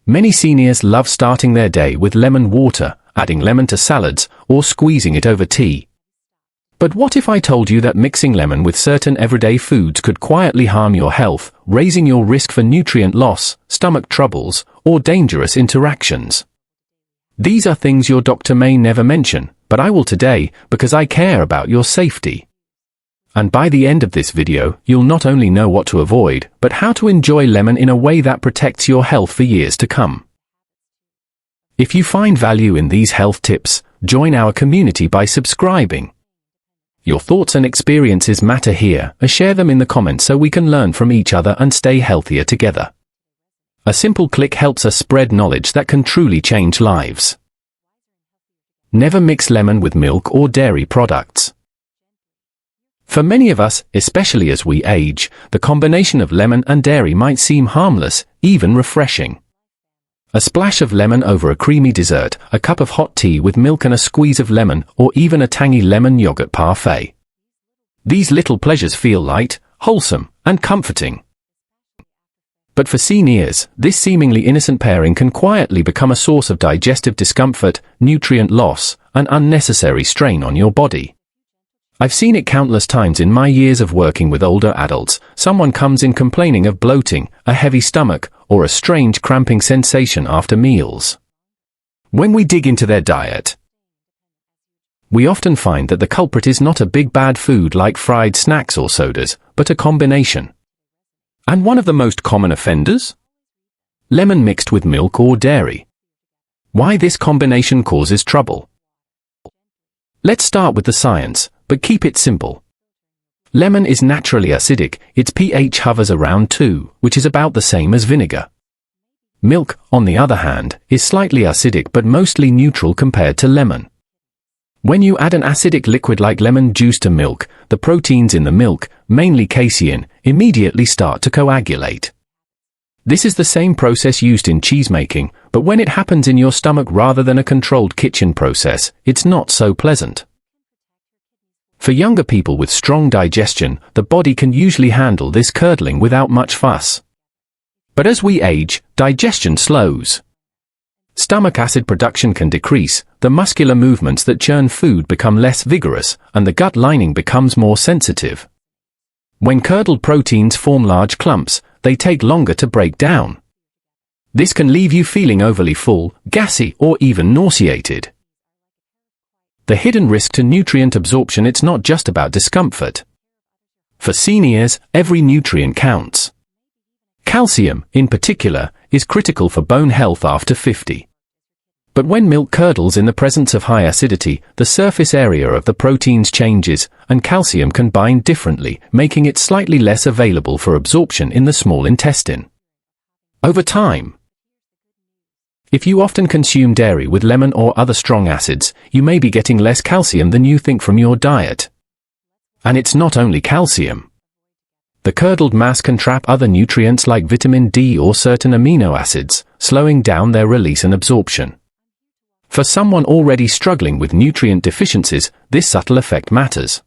Many seniors love starting their day with lemon water, adding lemon to salads, or squeezing it over tea. But what if I told you that mixing lemon with certain everyday foods could quietly harm your health, raising your risk for nutrient loss, stomach troubles, or dangerous interactions? These are things your doctor may never mention, but I will today, because I care about your safety. And by the end of this video, you'll not only know what to avoid, but how to enjoy lemon in a way that protects your health for years to come. If you find value in these health tips, join our community by subscribing. Your thoughts and experiences matter here, share them in the comments so we can learn from each other and stay healthier together. A simple click helps us spread knowledge that can truly change lives. Never mix lemon with milk or dairy products. For many of us, especially as we age, the combination of lemon and dairy might seem harmless, even refreshing. A splash of lemon over a creamy dessert, a cup of hot tea with milk and a squeeze of lemon, or even a tangy lemon yogurt parfait. These little pleasures feel light, wholesome, and comforting. But for seniors, this seemingly innocent pairing can quietly become a source of digestive discomfort, nutrient loss, and unnecessary strain on your body. I've seen it countless times in my years of working with older adults. Someone comes in complaining of bloating, a heavy stomach, or a strange cramping sensation after meals. When we dig into their diet, we often find that the culprit is not a big bad food like fried snacks or sodas, but a combination. And one of the most common offenders? Lemon mixed with milk or dairy. Why this combination causes trouble? Let's start with the science, but keep it simple. Lemon is naturally acidic, its pH hovers around 2, which is about the same as vinegar. Milk, on the other hand, is slightly acidic but mostly neutral compared to lemon. When you add an acidic liquid like lemon juice to milk, the proteins in the milk, mainly casein, immediately start to coagulate. This is the same process used in cheese making, but when it happens in your stomach rather than a controlled kitchen process, it's not so pleasant. For younger people with strong digestion, the body can usually handle this curdling without much fuss. But as we age, digestion slows. Stomach acid production can decrease, the muscular movements that churn food become less vigorous, and the gut lining becomes more sensitive. When curdled proteins form large clumps, they take longer to break down. This can leave you feeling overly full, gassy, or even nauseated. The hidden risk to nutrient absorption: it's not just about discomfort. For seniors, every nutrient counts. Calcium, in particular, is critical for bone health after 50. But when milk curdles in the presence of high acidity, the surface area of the proteins changes, and calcium can bind differently, making it slightly less available for absorption in the small intestine. Over time, if you often consume dairy with lemon or other strong acids, you may be getting less calcium than you think from your diet. And it's not only calcium. The curdled mass can trap other nutrients like vitamin D or certain amino acids, slowing down their release and absorption. For someone already struggling with nutrient deficiencies, this subtle effect matters.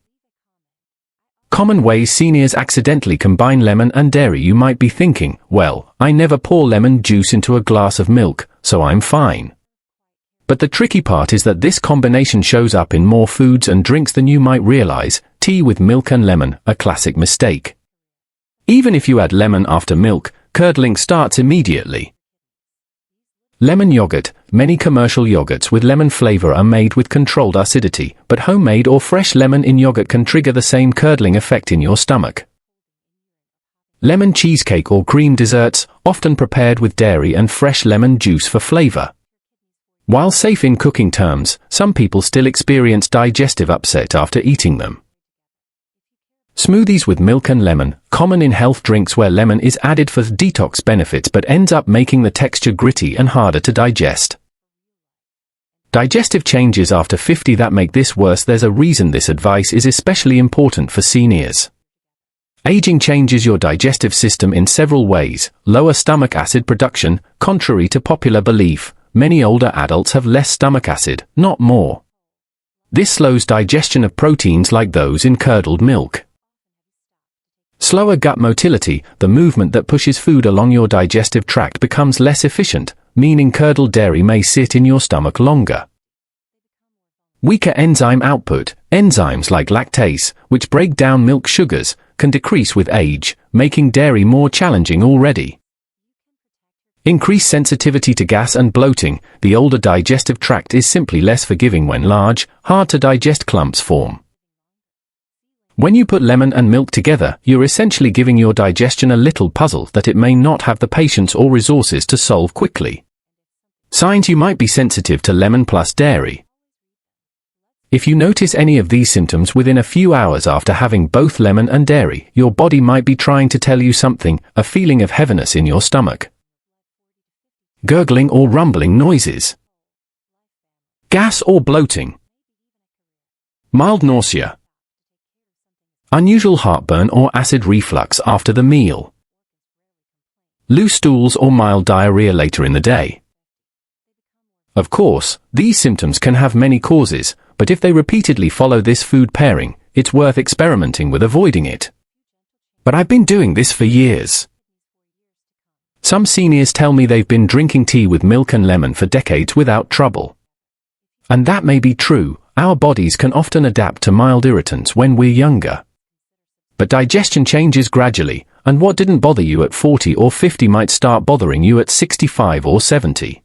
Common ways seniors accidentally combine lemon and dairy: you might be thinking, well, I never pour lemon juice into a glass of milk, so I'm fine. But the tricky part is that this combination shows up in more foods and drinks than you might realize. Tea with milk and lemon, a classic mistake. Even if you add lemon after milk, curdling starts immediately. Lemon yogurt: many commercial yogurts with lemon flavor are made with controlled acidity, but homemade or fresh lemon in yogurt can trigger the same curdling effect in your stomach. Lemon cheesecake or cream desserts, often prepared with dairy and fresh lemon juice for flavor. While safe in cooking terms, some people still experience digestive upset after eating them. Smoothies with milk and lemon, common in health drinks where lemon is added for detox benefits but ends up making the texture gritty and harder to digest. Digestive changes after 50 that make this worse. There's a reason this advice is especially important for seniors. Aging changes your digestive system in several ways. Lower stomach acid production: contrary to popular belief, many older adults have less stomach acid, not more. This slows digestion of proteins like those in curdled milk. Slower gut motility: the movement that pushes food along your digestive tract becomes less efficient, meaning curdled dairy may sit in your stomach longer. Weaker enzyme output. Enzymes like lactase, which break down milk sugars, can decrease with age, making dairy more challenging already. Increased sensitivity to gas and bloating. The older digestive tract is simply less forgiving when large, hard-to-digest clumps form. When you put lemon and milk together, you're essentially giving your digestion a little puzzle that it may not have the patience or resources to solve quickly. Signs: you might be sensitive to lemon plus dairy. If you notice any of these symptoms within a few hours after having both lemon and dairy, your body might be trying to tell you something, a feeling of heaviness in your stomach. Gurgling or rumbling noises. Gas or bloating. Mild nausea. Unusual heartburn or acid reflux after the meal. Loose stools or mild diarrhea later in the day. Of course, these symptoms can have many causes, but if they repeatedly follow this food pairing, it's worth experimenting with avoiding it. But I've been doing this for years. Some seniors tell me they've been drinking tea with milk and lemon for decades without trouble. And that may be true. Our bodies can often adapt to mild irritants when we're younger. But digestion changes gradually, and what didn't bother you at 40 or 50 might start bothering you at 65 or 70.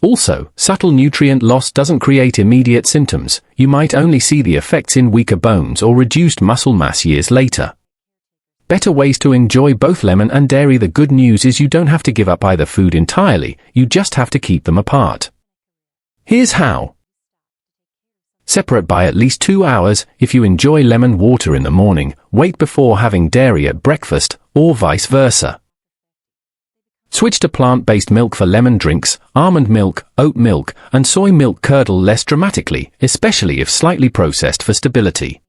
Also, subtle nutrient loss doesn't create immediate symptoms. You might only see the effects in weaker bones or reduced muscle mass years later. Better ways to enjoy both lemon and dairy. The good news is you don't have to give up either food entirely, you just have to keep them apart. Here's how. Separate by at least 2 hours. If you enjoy lemon water in the morning, wait before having dairy at breakfast, or vice versa. Switch to plant-based milk for lemon drinks. Almond milk, oat milk, and soy milk curdle less dramatically, especially if slightly processed for stability.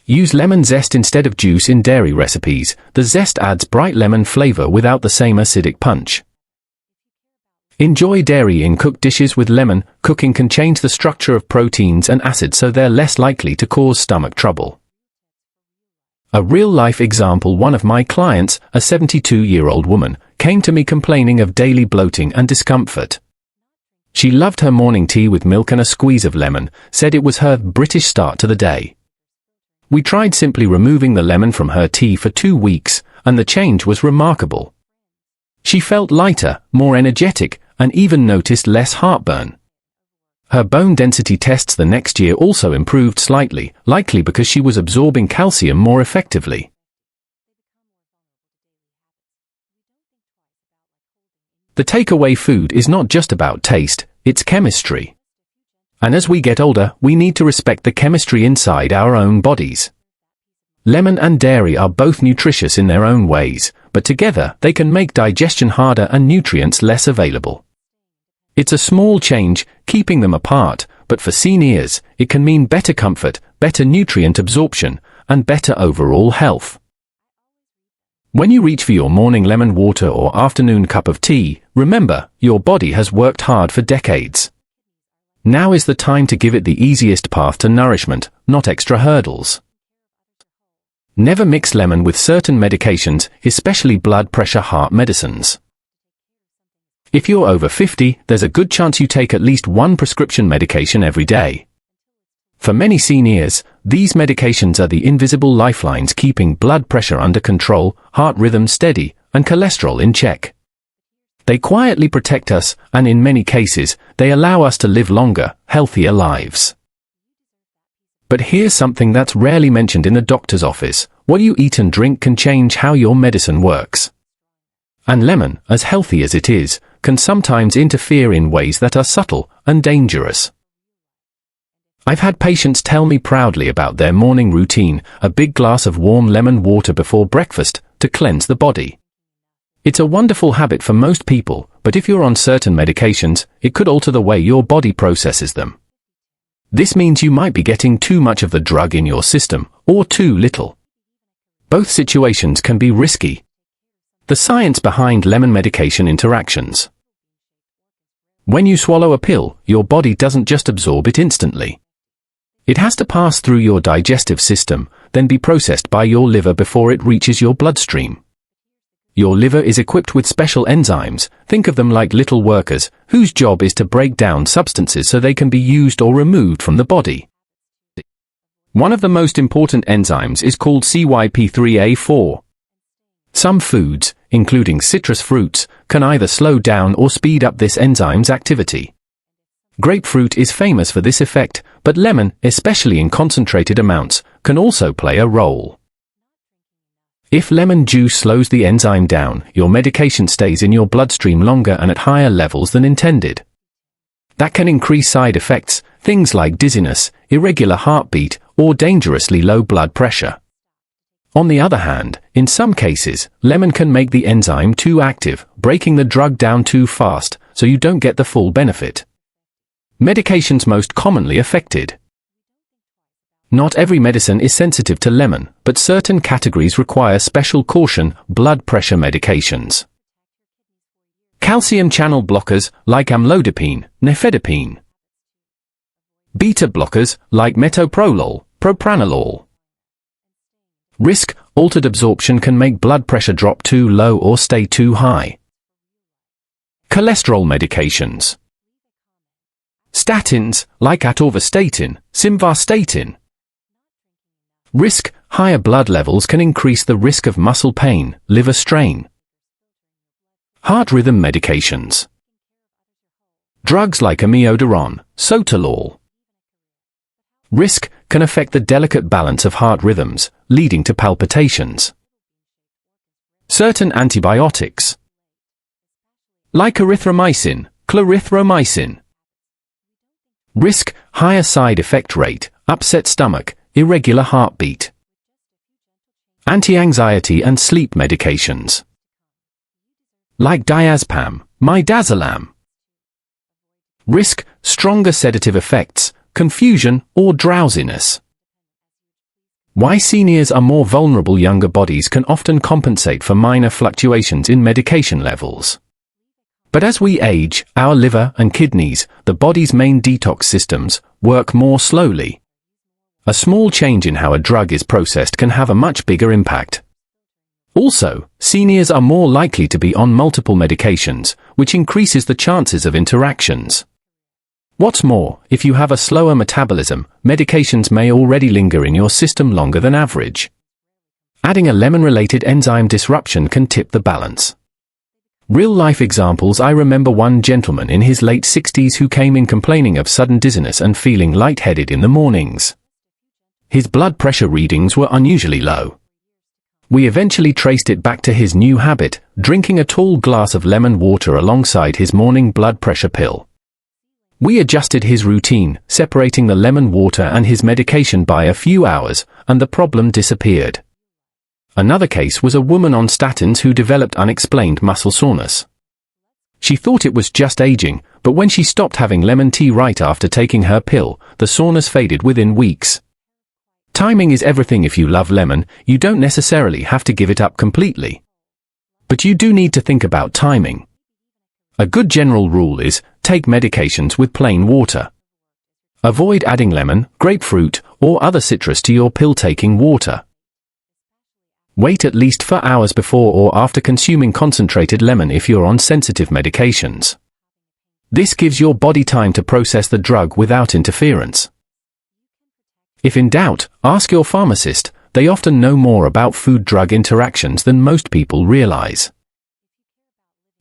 Use lemon zest instead of juice in dairy recipes. The zest adds bright lemon flavor without the same acidic punch. Enjoy dairy in cooked dishes with lemon. Cooking can change the structure of proteins and acids so they're less likely to cause stomach trouble. A real-life example: one of my clients, a 72-year-old woman, came to me complaining of daily bloating and discomfort. She loved her morning tea with milk and a squeeze of lemon, said it was her British start to the day. We tried simply removing the lemon from her tea for 2 weeks, and the change was remarkable. She felt lighter, more energetic, and even noticed less heartburn. Her bone density tests the next year also improved slightly, likely because she was absorbing calcium more effectively. The takeaway: food is not just about taste, it's chemistry. And as we get older, we need to respect the chemistry inside our own bodies. Lemon and dairy are both nutritious in their own ways, but together they can make digestion harder and nutrients less available. It's a small change, keeping them apart, but for seniors, it can mean better comfort, better nutrient absorption, and better overall health. When you reach for your morning lemon water or afternoon cup of tea, remember, your body has worked hard for decades. Now is the time to give it the easiest path to nourishment, not extra hurdles. Never mix lemon with certain medications, especially blood pressure heart medicines. If you're over 50, there's a good chance you take at least one prescription medication every day. For many seniors, these medications are the invisible lifelines keeping blood pressure under control, heart rhythm steady, and cholesterol in check. They quietly protect us, and in many cases, they allow us to live longer, healthier lives. But here's something that's rarely mentioned in the doctor's office: what you eat and drink can change how your medicine works. And lemon, as healthy as it is, can sometimes interfere in ways that are subtle and dangerous. I've had patients tell me proudly about their morning routine: a big glass of warm lemon water before breakfast to cleanse the body. It's a wonderful habit for most people, but if you're on certain medications, it could alter the way your body processes them. This means you might be getting too much of the drug in your system, or too little. Both situations can be risky. The science behind lemon medication interactions. When you swallow a pill, your body doesn't just absorb it instantly. It has to pass through your digestive system, then be processed by your liver before it reaches your bloodstream. Your liver is equipped with special enzymes. Think of them like little workers, whose job is to break down substances so they can be used or removed from the body. One of the most important enzymes is called CYP3A4. Some foods, including citrus fruits, can either slow down or speed up this enzyme's activity. Grapefruit is famous for this effect, but lemon, especially in concentrated amounts, can also play a role. If lemon juice slows the enzyme down, your medication stays in your bloodstream longer and at higher levels than intended. That can increase side effects, things like dizziness, irregular heartbeat, or dangerously low blood pressure. On the other hand, in some cases, lemon can make the enzyme too active, breaking the drug down too fast, so you don't get the full benefit. Medications most commonly affected. Not every medicine is sensitive to lemon, but certain categories require special caution: blood pressure medications. Calcium channel blockers, like amlodipine, nifedipine. Beta blockers, like metoprolol, propranolol. Risk: altered absorption can make blood pressure drop too low or stay too high. Cholesterol medications. Statins, like atorvastatin, simvastatin. Risk: higher blood levels can increase the risk of muscle pain, liver strain. Heart rhythm medications. Drugs like amiodarone, sotalol. Risk: can affect the delicate balance of heart rhythms, leading to palpitations. Certain antibiotics, like erythromycin, clarithromycin. Risk: higher side effect rate, upset stomach, irregular heartbeat. Anti-anxiety and sleep medications, like diazepam, midazolam. Risk: stronger sedative effects, confusion, or drowsiness. Why seniors are more vulnerable. Younger bodies can often compensate for minor fluctuations in medication levels. But as we age, our liver and kidneys, the body's main detox systems, work more slowly. A small change in how a drug is processed can have a much bigger impact. Also, seniors are more likely to be on multiple medications, which increases the chances of interactions. What's more, if you have a slower metabolism, medications may already linger in your system longer than average. Adding a lemon-related enzyme disruption can tip the balance. Real-life examples: I remember one gentleman in his late 60s who came in complaining of sudden dizziness and feeling lightheaded in the mornings. His blood pressure readings were unusually low. We eventually traced it back to his new habit, drinking a tall glass of lemon water alongside his morning blood pressure pill. We adjusted his routine, separating the lemon water and his medication by a few hours, and the problem disappeared. Another case was a woman on statins who developed unexplained muscle soreness. She thought it was just aging, but when she stopped having lemon tea right after taking her pill, the soreness faded within weeks. Timing is everything. If you love lemon, you don't necessarily have to give it up completely. But you do need to think about timing. A good general rule is, take medications with plain water. Avoid adding lemon, grapefruit, or other citrus to your pill-taking water. Wait at least 4 hours before or after consuming concentrated lemon if you're on sensitive medications. This gives your body time to process the drug without interference. If in doubt, ask your pharmacist. They often know more about food-drug interactions than most people realize.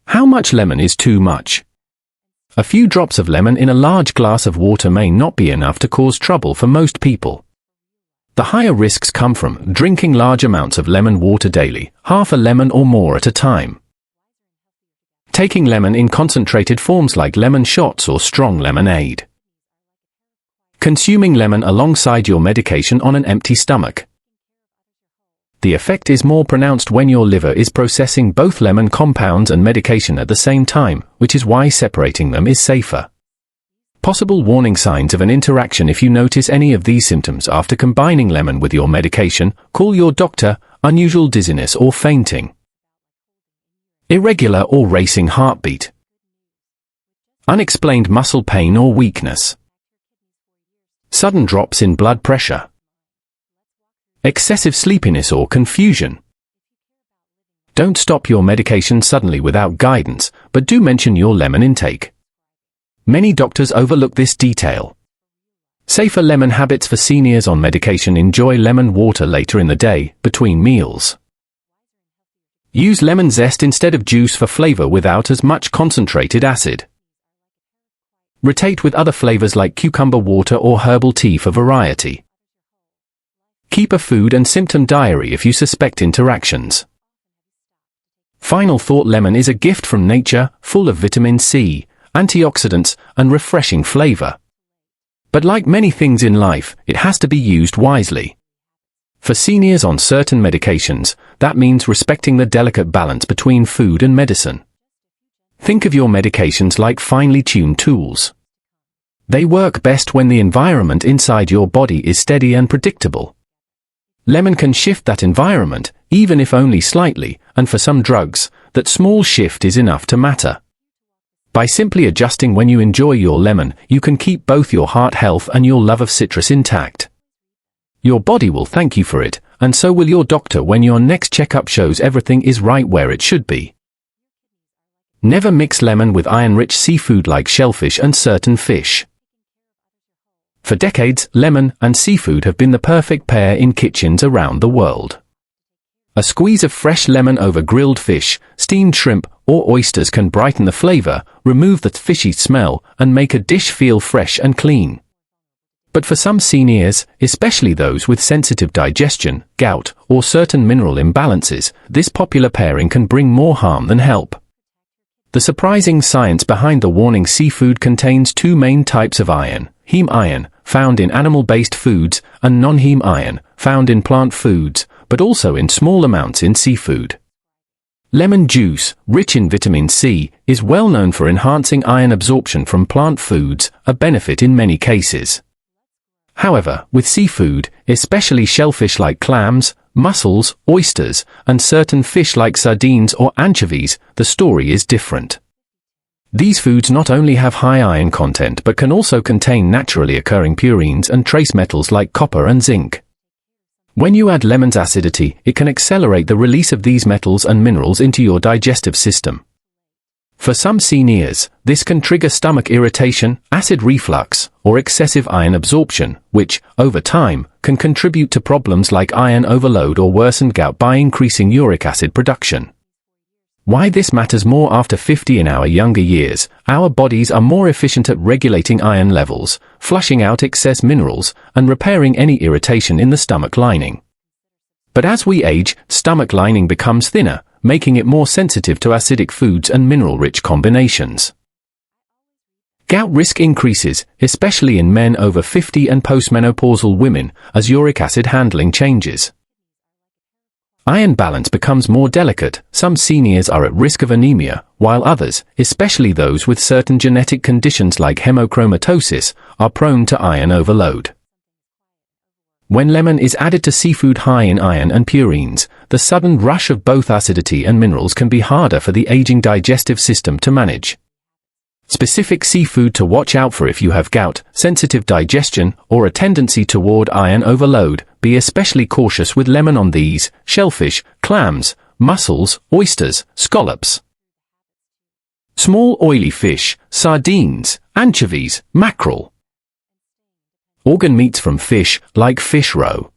How much lemon is too much? A few drops of lemon in a large glass of water may not be enough to cause trouble for most people. The higher risks come from drinking large amounts of lemon water daily, half a lemon or more at a time. Taking lemon in concentrated forms like lemon shots or strong lemonade. Consuming lemon alongside your medication on an empty stomach. The effect is more pronounced when your liver is processing both lemon compounds and medication at the same time, which is why separating them is safer. Possible warning signs of an interaction: if you notice any of these symptoms after combining lemon with your medication, call your doctor. Unusual dizziness or fainting. Irregular or racing heartbeat. Unexplained muscle pain or weakness. Sudden drops in blood pressure. Excessive sleepiness or confusion. Don't stop your medication suddenly without guidance, but do mention your lemon intake. Many doctors overlook this detail. Safer lemon habits for seniors on medication: enjoy lemon water later in the day, between meals. Use lemon zest instead of juice for flavor without as much concentrated acid. Rotate with other flavors like cucumber water or herbal tea for variety. Keep a food and symptom diary if you suspect interactions. Final thought: lemon is a gift from nature, full of vitamin C, antioxidants, and refreshing flavor. But like many things in life, it has to be used wisely. For seniors on certain medications, that means respecting the delicate balance between food and medicine. Think of your medications like finely tuned tools. They work best when the environment inside your body is steady and predictable. Lemon can shift that environment, even if only slightly, and for some drugs, that small shift is enough to matter. By simply adjusting when you enjoy your lemon, you can keep both your heart health and your love of citrus intact. Your body will thank you for it, and so will your doctor when your next checkup shows everything is right where it should be. Never mix lemon with iron-rich seafood like shellfish and certain fish. For decades, lemon and seafood have been the perfect pair in kitchens around the world. A squeeze of fresh lemon over grilled fish, steamed shrimp, or oysters can brighten the flavor, remove the fishy smell, and make a dish feel fresh and clean. But for some seniors, especially those with sensitive digestion, gout, or certain mineral imbalances, this popular pairing can bring more harm than help. The surprising science behind the warning: seafood contains two main types of iron: heme iron, found in animal-based foods, and non-heme iron, found in plant foods, but also in small amounts in seafood. Lemon juice, rich in vitamin C, is well known for enhancing iron absorption from plant foods, a benefit in many cases. However, with seafood, especially shellfish like clams, mussels, oysters, and certain fish like sardines or anchovies, the story is different. These foods not only have high iron content but can also contain naturally occurring purines and trace metals like copper and zinc. When you add lemon's acidity, it can accelerate the release of these metals and minerals into your digestive system. For some seniors, this can trigger stomach irritation, acid reflux, or excessive iron absorption, which, over time, can contribute to problems like iron overload or worsened gout by increasing uric acid production. Why this matters more after 50? In our younger years, our bodies are more efficient at regulating iron levels, flushing out excess minerals, and repairing any irritation in the stomach lining. But as we age, stomach lining becomes thinner, making it more sensitive to acidic foods and mineral-rich combinations. Gout risk increases, especially in men over 50 and postmenopausal women, as uric acid handling changes. Iron balance becomes more delicate. Some seniors are at risk of anemia, while others, especially those with certain genetic conditions like hemochromatosis, are prone to iron overload. When lemon is added to seafood high in iron and purines, the sudden rush of both acidity and minerals can be harder for the aging digestive system to manage. Specific seafood to watch out for: if you have gout, sensitive digestion, or a tendency toward iron overload, be especially cautious with lemon on these: shellfish, clams, mussels, oysters, scallops. Small oily fish, sardines, anchovies, mackerel. Organ meats from fish, like fish roe.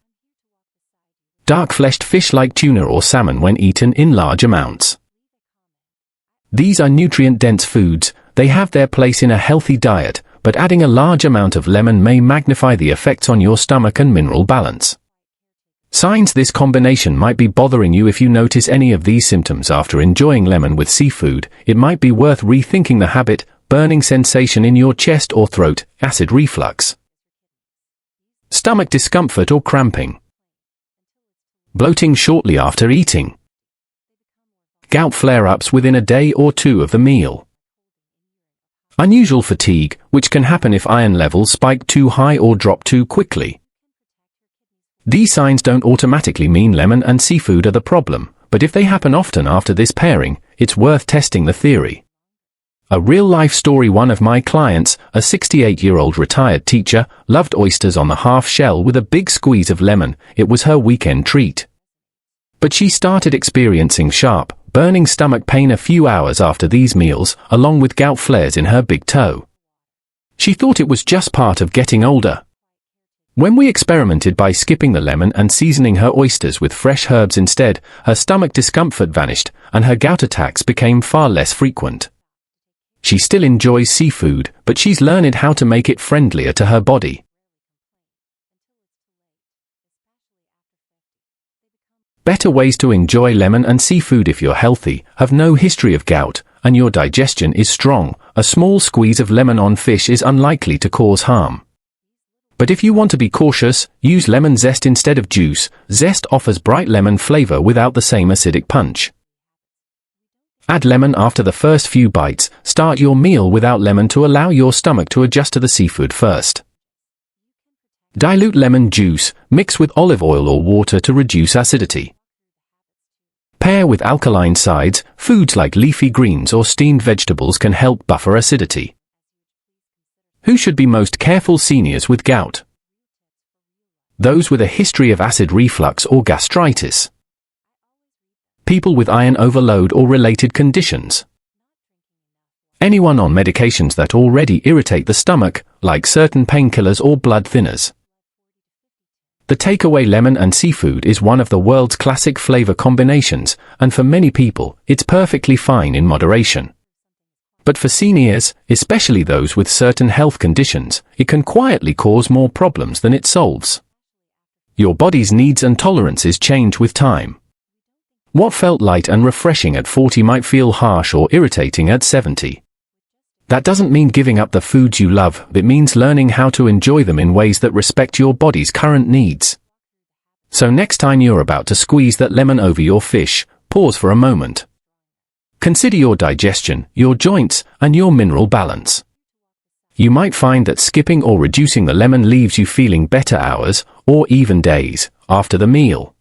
Dark-fleshed fish like tuna or salmon when eaten in large amounts. These are nutrient-dense foods. They have their place in a healthy diet, but adding a large amount of lemon may magnify the effects on your stomach and mineral balance. Signs this combination might be bothering you: if you notice any of these symptoms after enjoying lemon with seafood, it might be worth rethinking the habit: burning sensation in your chest or throat, acid reflux, stomach discomfort or cramping, bloating shortly after eating, gout flare-ups within a day or two of the meal, unusual fatigue, which can happen if iron levels spike too high or drop too quickly. These signs don't automatically mean lemon and seafood are the problem, but if they happen often after this pairing, it's worth testing the theory. A real-life story: one of my clients, a 68-year-old retired teacher, loved oysters on the half shell with a big squeeze of lemon. It was her weekend treat. But she started experiencing sharp, burning stomach pain a few hours after these meals, along with gout flares in her big toe. She thought it was just part of getting older. When we experimented by skipping the lemon and seasoning her oysters with fresh herbs instead, her stomach discomfort vanished, and her gout attacks became far less frequent. She still enjoys seafood, but she's learned how to make it friendlier to her body. Better ways to enjoy lemon and seafood. If you're healthy, have no history of gout, and your digestion is strong, a small squeeze of lemon on fish is unlikely to cause harm. But if you want to be cautious, use lemon zest instead of juice. Zest offers bright lemon flavor without the same acidic punch. Add lemon after the first few bites. Start your meal without lemon to allow your stomach to adjust to the seafood first. Dilute lemon juice, mix with olive oil or water to reduce acidity. Pair with alkaline sides. Foods like leafy greens or steamed vegetables can help buffer acidity. Who should be most careful? Seniors with gout. Those with a history of acid reflux or gastritis. People with iron overload or related conditions. Anyone on medications that already irritate the stomach, like certain painkillers or blood thinners. The takeaway: lemon and seafood is one of the world's classic flavor combinations, and for many people, it's perfectly fine in moderation. But for seniors, especially those with certain health conditions, it can quietly cause more problems than it solves. Your body's needs and tolerances change with time. What felt light and refreshing at 40 might feel harsh or irritating at 70. That doesn't mean giving up the foods you love, it means learning how to enjoy them in ways that respect your body's current needs. So next time you're about to squeeze that lemon over your fish, pause for a moment. Consider your digestion, your joints, and your mineral balance. You might find that skipping or reducing the lemon leaves you feeling better hours, or even days, after the meal.